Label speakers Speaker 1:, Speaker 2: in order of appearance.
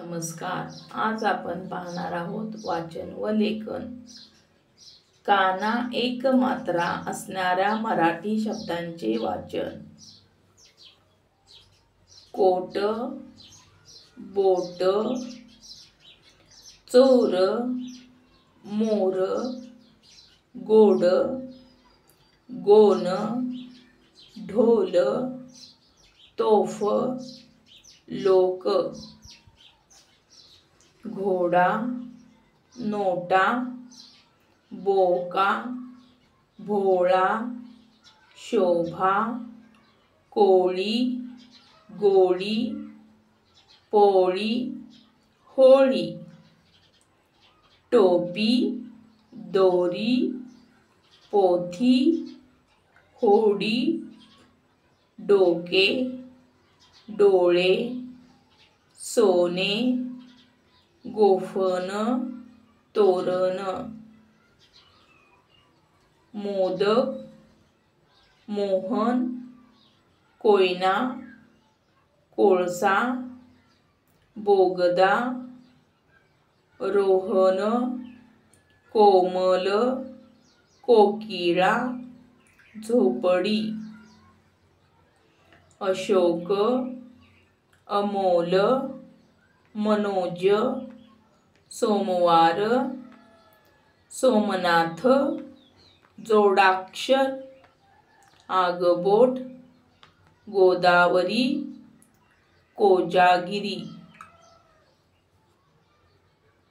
Speaker 1: नमस्कार. आज आपण पाहणार आहोत वाचन व लेखन. काना एक मात्रा असणाऱ्या मराठी शब्दांचे वाचन. कोट, बोट, चोर, मोर, गोड, गोन, ढोल, तोफ, लोक. घोडा, नोटा, बोका, भोळा, शोभा, कोळी, गोळी, पोळी, होळी. टोपी, दोरी, पोथी, होडी, डोके, डोळे, सोने, गोफण, तोरण. मोदक, मोहन, कोयना, कोळसा, बोगदा, रोहन, कोमल, कोकिळा, झोपडी. अशोक, अमोल, मनोज, सोमवार, सोमनाथ, जोडाक्षर, आगबोट, गोदावरी, कोजागिरी.